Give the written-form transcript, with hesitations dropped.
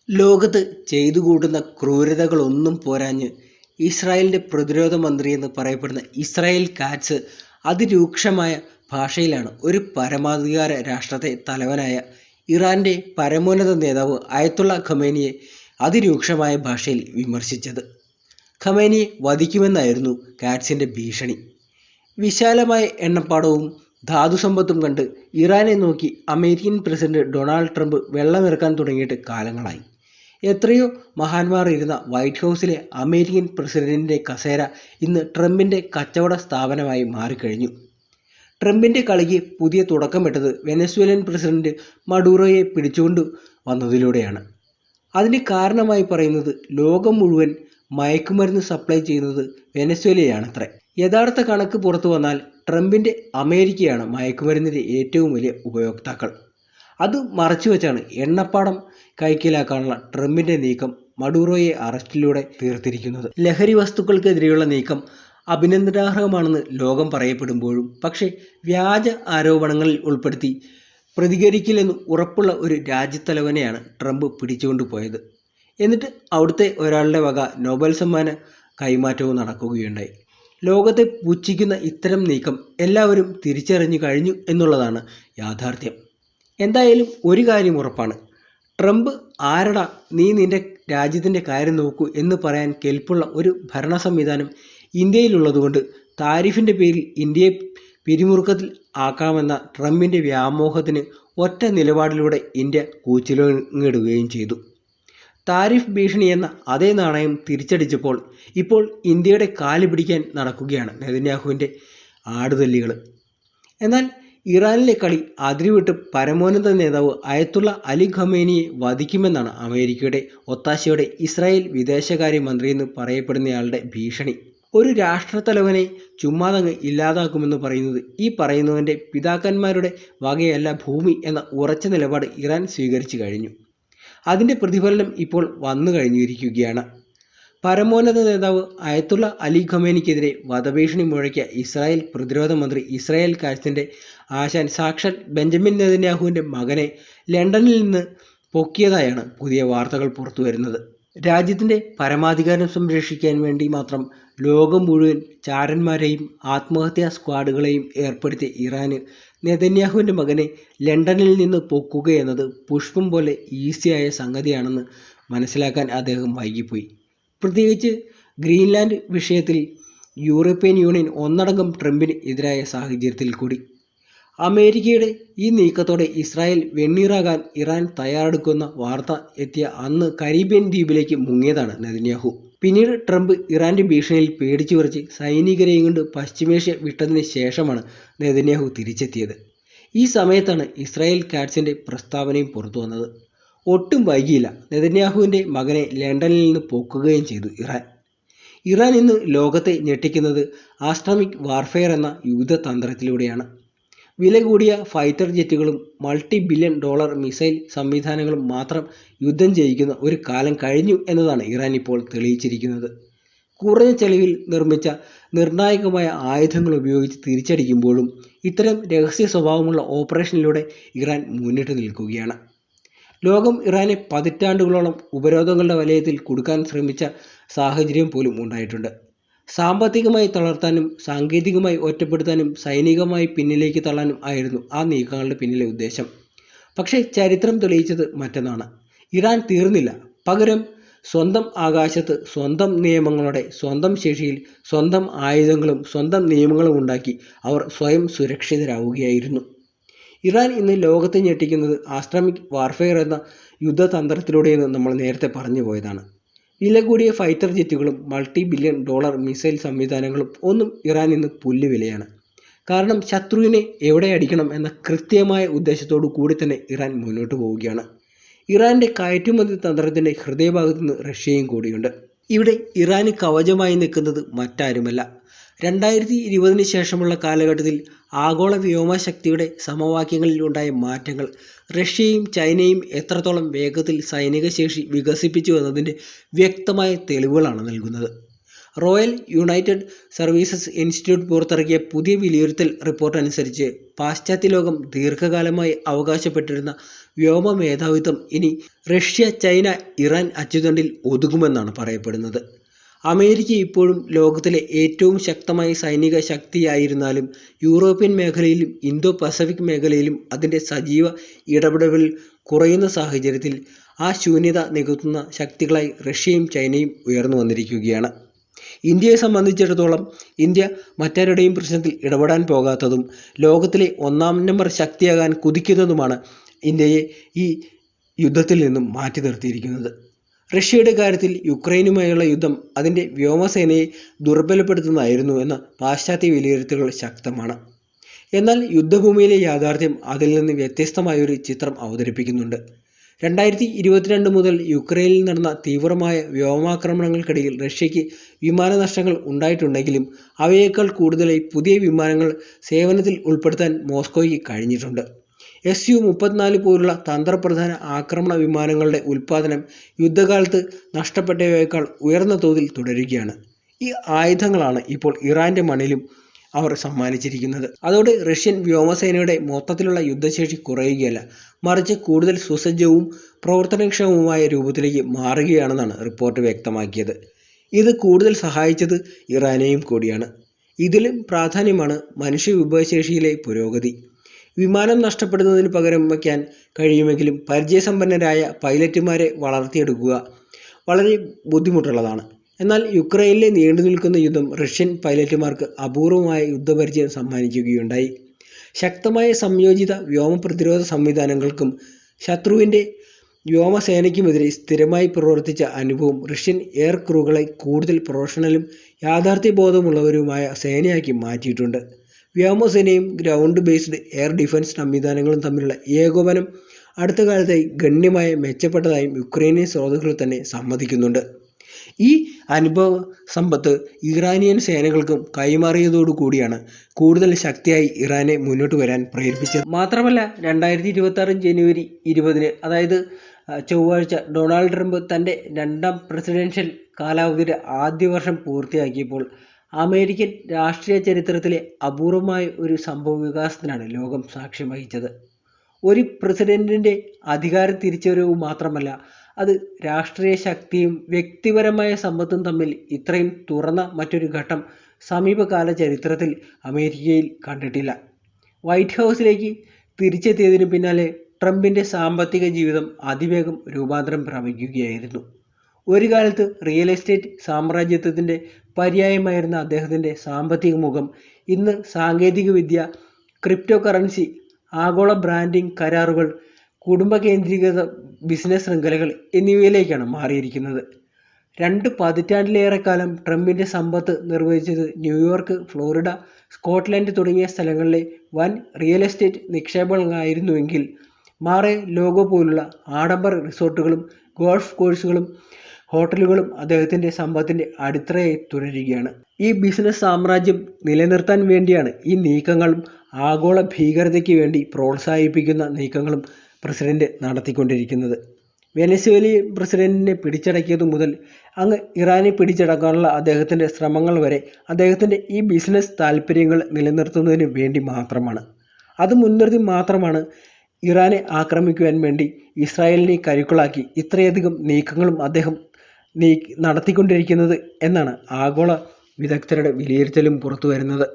ലോകത്ത് ചെയ്തു കൂട്ടുന്ന ക്രൂരതകളൊന്നും പോരാഞ്ഞ് ഇസ്രായേലിൻ്റെ പ്രതിരോധ മന്ത്രിയെന്ന് പറയപ്പെടുന്ന ഇസ്രായേൽ കാറ്റ്സ് അതിരൂക്ഷമായ ഭാഷയിലാണ് ഒരു പരമാധികാര രാഷ്ട്രത്തെ തലവനായ ഇറാൻ്റെ പരമോന്നത നേതാവ് അയത്തുള്ള ഖമേനിയെ അതിരൂക്ഷമായ ഭാഷയിൽ വിമർശിച്ചത്. ഖമേനിയെ വധിക്കുമെന്നായിരുന്നു കാറ്റ്സിൻ്റെ ഭീഷണി. വിശാലമായ എണ്ണപ്പാടവും ധാതുസമ്പത്തും കണ്ട് ഇറാനെ നോക്കി അമേരിക്കൻ പ്രസിഡന്റ് ഡൊണാൾഡ് ട്രംപ് വെള്ളമിറക്കാൻ തുടങ്ങിയിട്ട് കാലങ്ങളായി. എത്രയോ മഹാന്മാർ ഇരുന്ന വൈറ്റ് ഹൗസിലെ അമേരിക്കൻ പ്രസിഡന്റിൻ്റെ കസേര ഇന്ന് ട്രംപിൻ്റെ കച്ചവട സ്ഥാപനമായി മാറിക്കഴിഞ്ഞു. ട്രംപിൻ്റെ കളിക്ക് പുതിയ തുടക്കമിട്ടത് വെനസ്വേലൻ പ്രസിഡന്റ് മഡൂറോയെ പിടിച്ചുകൊണ്ടു വന്നതിലൂടെയാണ്. അതിന് കാരണമായി പറയുന്നത് ലോകം മുഴുവൻ മയക്കുമരുന്ന് സപ്ലൈ ചെയ്യുന്നത് വെനസ്വേലയാണത്രേ. യഥാർത്ഥ കണക്ക് പുറത്തു വന്നാൽ ട്രംപിൻ്റെ അമേരിക്കയാണ് മയക്കുമരുന്നിൻ്റെ ഏറ്റവും വലിയ ഉപയോക്താക്കൾ. അത് മറച്ചുവെച്ചാണ് എണ്ണപ്പാടം കൈക്കലാക്കാനുള്ള ട്രംപിൻ്റെ നീക്കം മഡൂറോയെ അറസ്റ്റിലൂടെ തീർത്തിരിക്കുന്നത്. ലഹരി വസ്തുക്കൾക്കെതിരെയുള്ള നീക്കം അഭിനന്ദനാർഹമാണെന്ന് ലോകം പറയപ്പെടുമ്പോഴും പക്ഷേ വ്യാജ ആരോപണങ്ങളിൽ ഉൾപ്പെടുത്തി പ്രതികരിക്കില്ലെന്ന് ഉറപ്പുള്ള ഒരു രാജ്യത്തലവനെയാണ് ട്രംപ് പിടിച്ചുകൊണ്ടുപോയത്. എന്നിട്ട് അവിടുത്തെ ഒരാളുടെ വക നൊബേൽ സമ്മാന കൈമാറ്റവും നടക്കുകയുണ്ടായി. ലോകത്തെ പുച്ഛിക്കുന്ന ഇത്തരം നീക്കം എല്ലാവരും തിരിച്ചറിഞ്ഞു കഴിഞ്ഞു എന്നുള്ളതാണ് യാഥാർത്ഥ്യം. എന്തായാലും ഒരു കാര്യം ഉറപ്പാണ്, ട്രംപ് ആരടാ നീ നിന്റെ രാജ്യത്തിൻ്റെ കാര്യം നോക്കൂ എന്ന് പറയാൻ കെൽപ്പുള്ള ഒരു ഭരണ സംവിധാനം ഇന്ത്യയിലുള്ളതുകൊണ്ട് താരിഫിൻ്റെ പേരിൽ ഇന്ത്യയെ പിരിമുറുക്കത്തിൽ ആക്കാമെന്ന ട്രംപിൻ്റെ വ്യാമോഹത്തിന് ഒറ്റ നിലപാടിലൂടെ ഇന്ത്യ കൂച്ചിലങ്ങിടുകയും ചെയ്തു. താരിഫ് ഭീഷണി എന്ന അതേ നാണയം തിരിച്ചടിച്ചപ്പോൾ ഇപ്പോൾ ഇന്ത്യയുടെ കാല് പിടിക്കാൻ നടക്കുകയാണ് നെതന്യാഹുവിൻ്റെ ആടുതല്ലികൾ. എന്നാൽ ഇറാനിലെ കളി അതിരുവിട്ട് പരമോന്നത നേതാവ് അയത്തുള്ള അലി ഖമേനിയെ വധിക്കുമെന്നാണ് അമേരിക്കയുടെ ഒത്താശയോടെ ഇസ്രായേൽ വിദേശകാര്യ മന്ത്രിയെന്ന് പറയപ്പെടുന്നയാളുടെ ഭീഷണി. ഒരു രാഷ്ട്രത്തലവനെ ചുമ്മാതങ്ങ് ഇല്ലാതാക്കുമെന്ന് പറയുന്നത് ഈ പറയുന്നവൻ്റെ പിതാക്കന്മാരുടെ വകയല്ല ഭൂമി എന്ന ഉറച്ച നിലപാട് ഇറാൻ സ്വീകരിച്ചു കഴിഞ്ഞു. അതിൻ്റെ പ്രതിഫലനം ഇപ്പോൾ വന്നു കഴിഞ്ഞിരിക്കുകയാണ്. പരമോന്നത നേതാവ് അയത്തുള്ള അലി ഖമേനിക്കെതിരെ വധഭീഷണി മുഴക്കിയ ഇസ്രായേൽ പ്രതിരോധ മന്ത്രി ഇസ്രായേൽ കാറ്റ്സിൻ്റെ ആശാൻ സാക്ഷാൽ ബെഞ്ചമിൻ നെതന്യാഹുവിൻ്റെ മകനെ ലണ്ടനിൽ നിന്ന് പൊക്കിയതായാണ് പുതിയ വാർത്തകൾ പുറത്തു വരുന്നത്. രാജ്യത്തിൻ്റെ പരമാധികാരം സംരക്ഷിക്കാൻ വേണ്ടി മാത്രം ലോകം മുഴുവൻ ചാരന്മാരെയും ആത്മഹത്യാ സ്ക്വാഡുകളെയും ഏർപ്പെടുത്തിയ ഇറാന് നെതന്യാഹുവിൻ്റെ മകനെ ലണ്ടനിൽ നിന്ന് പൊക്കുകയെന്നത് പുഷ്പം പോലെ ഈസിയായ സംഗതിയാണെന്ന് മനസ്സിലാക്കാൻ അദ്ദേഹം വൈകിപ്പോയി. പ്രത്യേകിച്ച് ഗ്രീൻലാൻഡ് വിഷയത്തിൽ യൂറോപ്യൻ യൂണിയൻ ഒന്നടങ്കം ട്രംപിന് എതിരായ സാഹചര്യത്തിൽ കൂടി. അമേരിക്കയുടെ ഈ നീക്കത്തോടെ ഇസ്രായേൽ വെണ്ണീറാകാൻ ഇറാൻ തയ്യാറെടുക്കുന്ന വാർത്ത എത്തിയ അന്ന് കരീബിയൻ ദ്വീപിലേക്ക് മുങ്ങിയതാണ് നെതന്യാഹു. പിന്നീട് ട്രംപ് ഇറാൻ്റെ ഭീഷണിയിൽ പേടിച്ചു വിറച്ച് സൈനികരെയും കൊണ്ട് പശ്ചിമേഷ്യ വിട്ടതിന് ശേഷമാണ് നെതന്യാഹു തിരിച്ചെത്തിയത്. ഈ സമയത്താണ് ഇസ്രായേൽ കാറ്റ്സിൻ്റെ പ്രസ്താവനയും പുറത്തു വന്നത്. ഒട്ടും വൈകിയില്ല, നെതന്യാഹുവിൻ്റെ മകനെ ലണ്ടനിൽ നിന്ന് പൊക്കുകയും ചെയ്തു ഇറാൻ ഇന്ന് ലോകത്തെ ഞെട്ടിക്കുന്നത് ആസ്ട്രമിക് വാർഫെയർ എന്ന യുദ്ധതന്ത്രത്തിലൂടെയാണ്. വില കൂടിയ ഫൈറ്റർ ജെറ്റുകളും $multi-billion മിസൈൽ സംവിധാനങ്ങളും മാത്രം യുദ്ധം ജയിക്കുന്ന ഒരു കാലം കഴിഞ്ഞു എന്നതാണ് ഇറാൻ ഇപ്പോൾ തെളിയിച്ചിരിക്കുന്നത്. കുറഞ്ഞ ചെലവിൽ നിർമ്മിച്ച നിർണായകമായ ആയുധങ്ങൾ ഉപയോഗിച്ച് തിരിച്ചടിക്കുമ്പോഴും ഇത്തരം രഹസ്യ സ്വഭാവമുള്ള ഓപ്പറേഷനിലൂടെ ഇറാൻ മുന്നിട്ട് നിൽക്കുകയാണ്. ലോകം ഇറാനെ പതിറ്റാണ്ടുകളോളം ഉപരോധങ്ങളുടെ വലയത്തിൽ കുടുക്കാൻ ശ്രമിച്ച സാഹചര്യം പോലും ഉണ്ടായിട്ടുണ്ട്. സാമ്പത്തികമായി തളർത്താനും സാങ്കേതികമായി ഒറ്റപ്പെടുത്താനും സൈനികമായി പിന്നിലേക്ക് തള്ളാനും ആയിരുന്നു ആ നീക്കങ്ങളുടെ പിന്നിലെ ഉദ്ദേശം. പക്ഷേ ചരിത്രം തെളിയിച്ചത് മറ്റൊന്നാണ്. ഇറാൻ തീർന്നില്ല. പകരം സ്വന്തം ആകാശത്ത് സ്വന്തം നിയമങ്ങളുടെ സ്വന്തം ശേഷിയിൽ സ്വന്തം ആയുധങ്ങളും സ്വന്തം നിയമങ്ങളും ഉണ്ടാക്കി അവർ സ്വയം സുരക്ഷിതരാവുകയായിരുന്നു. ഇറാൻ ഇന്ന് ലോകത്തെ ഞെട്ടിക്കുന്നത് ആസ്ട്രമിക് വാർഫെയർ എന്ന യുദ്ധതന്ത്രത്തിലൂടെയെന്ന് നമ്മൾ നേരത്തെ പറഞ്ഞു പോയതാണ്. വില കൂടിയ ഫൈറ്റർ ജെറ്റുകളും $multi-billion മിസൈൽ സംവിധാനങ്ങളും ഒന്നും ഇറാൻ ഇന്ന് പുല്ലുവിലയാണ്. കാരണം ശത്രുവിനെ എവിടെ അടിക്കണം എന്ന കൃത്യമായ ഉദ്ദേശത്തോടു കൂടി തന്നെ ഇറാൻ മുന്നോട്ട് പോവുകയാണ്. ഇറാൻ്റെ കയറ്റുമതി തന്ത്രത്തിൻ്റെ ഹൃദയഭാഗത്ത് നിന്ന് റഷ്യയും കൂടിയുണ്ട്. ഇവിടെ ഇറാന് കവചമായി നിൽക്കുന്നത് മറ്റാരുമല്ല, 2020 ശേഷമുള്ള കാലഘട്ടത്തിൽ ആഗോള വ്യോമശക്തിയുടെ സമവാക്യങ്ങളിൽ ഉണ്ടായ മാറ്റങ്ങൾ റഷ്യയും ചൈനയും എത്രത്തോളം വേഗത്തിൽ സൈനിക ശേഷി വികസിപ്പിച്ചു എന്നതിൻ്റെ വ്യക്തമായ തെളിവുകളാണ് നൽകുന്നത്. റോയൽ യുണൈറ്റഡ് സർവീസസ് ഇൻസ്റ്റിറ്റ്യൂട്ട് പുറത്തിറക്കിയ പുതിയ വിലയിരുത്തൽ റിപ്പോർട്ട് അനുസരിച്ച് പാശ്ചാത്യ ലോകം ദീർഘകാലമായി അവകാശപ്പെട്ടിരുന്ന വ്യോമ മേധാവിത്വം ഇനി റഷ്യ, ചൈന, ഇറാൻ അച്ചുതണ്ടിൽ ഒതുങ്ങുമെന്നാണ് പറയപ്പെടുന്നത്. അമേരിക്ക ഇപ്പോഴും ലോകത്തിലെ ഏറ്റവും ശക്തമായ സൈനിക ശക്തിയായിരുന്നാലും യൂറോപ്യൻ മേഖലയിലും ഇന്തോ പസഫിക് മേഖലയിലും അതിൻ്റെ സജീവ ഇടപെടലുകൾ കുറയുന്ന സാഹചര്യത്തിൽ ആ ശൂന്യത നികത്തുന്ന ശക്തികളായി റഷ്യയും ചൈനയും ഉയർന്നു വന്നിരിക്കുകയാണ്. ഇന്ത്യയെ സംബന്ധിച്ചിടത്തോളം ഇന്ത്യ മറ്റാരുടെയും പ്രശ്നത്തിൽ ഇടപെടാൻ പോകാത്തതും ലോകത്തിലെ ഒന്നാം നമ്പർ ശക്തിയാകാൻ കുതിക്കുന്നതുമാണ് ഇന്ത്യയെ ഈ യുദ്ധത്തിൽ നിന്നും മാറ്റി നിർത്തിയിരിക്കുന്നത്. റഷ്യയുടെ കാര്യത്തിൽ യുക്രൈനുമായുള്ള യുദ്ധം അതിൻ്റെ വ്യോമസേനയെ ദുർബലപ്പെടുത്തുന്നതായിരുന്നു എന്ന പാശ്ചാത്യ വിലയിരുത്തലുകൾ ശക്തമാണ്. എന്നാൽ യുദ്ധഭൂമിയിലെ യാഥാർത്ഥ്യം അതിൽ നിന്ന് വ്യത്യസ്തമായൊരു ചിത്രം അവതരിപ്പിക്കുന്നുണ്ട്. 2022 മുതൽ യുക്രൈനിൽ നടന്ന തീവ്രമായ വ്യോമാക്രമണങ്ങൾക്കിടയിൽ റഷ്യയ്ക്ക് വിമാനനഷ്ടങ്ങൾ ഉണ്ടായിട്ടുണ്ടെങ്കിലും അവയേക്കാൾ കൂടുതലായി പുതിയ വിമാനങ്ങൾ സേവനത്തിൽ ഉൾപ്പെടുത്താൻ മോസ്കോയ്ക്ക് കഴിഞ്ഞിട്ടുണ്ട്. Su-34 പോലുള്ള തന്ത്രപ്രധാന ആക്രമണ വിമാനങ്ങളുടെ ഉൽപ്പാദനം യുദ്ധകാലത്ത് നഷ്ടപ്പെട്ടവയേക്കാൾ ഉയർന്ന തോതിൽ തുടരുകയാണ്. ഈ ആയുധങ്ങളാണ് ഇപ്പോൾ ഇറാന്റെ മണ്ണിലും അവർ സമ്മാനിച്ചിരിക്കുന്നത്. അതോടെ റഷ്യൻ വ്യോമസേനയുടെ മൊത്തത്തിലുള്ള യുദ്ധശേഷി കുറയുകയല്ല, മറിച്ച് കൂടുതൽ സുസജ്ജവും പ്രവർത്തനക്ഷമവുമായ രൂപത്തിലേക്ക് മാറുകയാണെന്നാണ് റിപ്പോർട്ട് വ്യക്തമാക്കിയത്. ഇത് കൂടുതൽ സഹായിച്ചത് ഇറാനെയും കൂടിയാണ്. ഇതിലും പ്രാധാന്യമാണ് മനുഷ്യവിഭവശേഷിയിലെ പുരോഗതി. വിമാനം നഷ്ടപ്പെടുന്നതിന് പകരം വയ്ക്കാൻ കഴിയുമെങ്കിലും പരിചയസമ്പന്നരായ പൈലറ്റുമാരെ വളർത്തിയെടുക്കുക വളരെ ബുദ്ധിമുട്ടുള്ളതാണ്. എന്നാൽ യുക്രൈനിലെ നീണ്ടു നിൽക്കുന്ന യുദ്ധം റഷ്യൻ പൈലറ്റുമാർക്ക് അപൂർവമായ യുദ്ധപരിചയം സമ്മാനിക്കുകയുണ്ടായി. ശക്തമായ സംയോജിത വ്യോമ പ്രതിരോധ സംവിധാനങ്ങൾക്കും ശത്രുവിൻ്റെ വ്യോമസേനയ്ക്കുമെതിരെ സ്ഥിരമായി പ്രവർത്തിച്ച അനുഭവം റഷ്യൻ എയർ ക്രൂകളെ കൂടുതൽ പ്രൊഫഷണലും യാഥാർത്ഥ്യബോധമുള്ളവരുമായ സേനയാക്കി മാറ്റിയിട്ടുണ്ട്. വ്യോമസേനയും ഗ്രൗണ്ട് ബേസ്ഡ് എയർ ഡിഫൻസ് സംവിധാനങ്ങളും തമ്മിലുള്ള ഏകോപനം അടുത്ത കാലത്തായി ഗണ്യമായി മെച്ചപ്പെട്ടതായും യുക്രൈനിയൻ സ്രോതസ്സുകൾ തന്നെ സമ്മതിക്കുന്നുണ്ട്. ഈ അനുഭവ സമ്പത്ത് ഇറാനിയൻ സേനകൾക്കും കൈമാറിയതോടുകൂടിയാണ് കൂടുതൽ ശക്തിയായി ഇറാനെ മുന്നോട്ട് വരാൻ പ്രേരിപ്പിച്ചത്. മാത്രമല്ല 2026 ജനുവരി 20 അതായത് ചൊവ്വാഴ്ച ഡൊണാൾഡ് ട്രംപ് തൻ്റെ രണ്ടാം പ്രസിഡൻഷ്യൽ കാലാവധിയുടെ ആദ്യ വർഷം പൂർത്തിയാക്കിയപ്പോൾ അമേരിക്കൻ രാഷ്ട്രീയ ചരിത്രത്തിലെ അപൂർവമായ ഒരു സംഭവ വികാസത്തിനാണ് ലോകം സാക്ഷ്യം വഹിച്ചത്. ഒരു പ്രസിഡന്റിൻ്റെ അധികാര തിരിച്ചുവരവ് മാത്രമല്ല, അത് രാഷ്ട്രീയ ശക്തിയും വ്യക്തിപരമായ സമ്പത്തും തമ്മിൽ ഇത്രയും തുറന്ന മറ്റൊരു ഘട്ടം സമീപകാല ചരിത്രത്തിൽ അമേരിക്കയിൽ കണ്ടിട്ടില്ല. വൈറ്റ് ഹൗസിലേക്ക് തിരിച്ചെത്തിയതിനു പിന്നാലെ ട്രംപിൻ്റെ സാമ്പത്തിക ജീവിതം അതിവേഗം രൂപാന്തരം പ്രാപിക്കുകയായിരുന്നു. ഒരു കാലത്ത് റിയൽ എസ്റ്റേറ്റ് സാമ്രാജ്യത്വത്തിൻ്റെ പര്യായമായിരുന്ന അദ്ദേഹത്തിൻ്റെ സാമ്പത്തിക മുഖം ഇന്ന് സാങ്കേതികവിദ്യ, ക്രിപ്റ്റോ കറൻസി, ആഗോള ബ്രാൻഡിംഗ് കരാറുകൾ, കുടുംബ കേന്ദ്രീകൃത ബിസിനസ് ശൃംഖലകൾ എന്നിവയിലേക്കാണ് മാറിയിരിക്കുന്നത്. 2 പതിറ്റാണ്ടിലേറെക്കാലം ട്രംപിൻ്റെ സമ്പത്ത് നിർവഹിച്ചത് ന്യൂയോർക്ക്, ഫ്ലോറിഡ, സ്കോട്ട്ലൻഡ് തുടങ്ങിയ സ്ഥലങ്ങളിലെ വൻ റിയൽ എസ്റ്റേറ്റ് നിക്ഷേപങ്ങളായിരുന്നുവെങ്കിൽ മാറെ ലോഗോ പോലുള്ള ആഡംബര റിസോർട്ടുകളും ഗോൾഫ് കോഴ്സുകളും ഹോട്ടലുകളും അദ്ദേഹത്തിൻ്റെ സമ്പത്തിൻ്റെ അടിത്തറയായി തുടരുകയാണ്. ഈ ബിസിനസ് സാമ്രാജ്യം നിലനിർത്താൻ വേണ്ടിയാണ് ഈ നീക്കങ്ങളും ആഗോള ഭീകരതയ്ക്ക് വേണ്ടി പ്രോത്സാഹിപ്പിക്കുന്ന നീക്കങ്ങളും പ്രസിഡന്റ് നടത്തിക്കൊണ്ടിരിക്കുന്നത്. വെനസ്വേലിയൻ പ്രസിഡന്റിനെ പിടിച്ചടക്കിയതു മുതൽ അങ്ങ് ഇറാനെ പിടിച്ചടക്കാനുള്ള അദ്ദേഹത്തിൻ്റെ ശ്രമങ്ങൾ വരെ അദ്ദേഹത്തിൻ്റെ ഈ ബിസിനസ് താൽപ്പര്യങ്ങൾ നിലനിർത്തുന്നതിന് വേണ്ടി മാത്രമാണ്. അത് മുൻനിർത്തി മാത്രമാണ് ഇറാനെ ആക്രമിക്കുവാൻ വേണ്ടി ഇസ്രായേലിനെ കരുക്കളാക്കി ഇത്രയധികം നീക്കങ്ങളും അദ്ദേഹം നടത്തിക്കൊണ്ടിരിക്കുന്നത് എന്നാണ് ആഗോള വിദഗ്ധരുടെ വിലയിരുത്തലും പുറത്തു വരുന്നത്.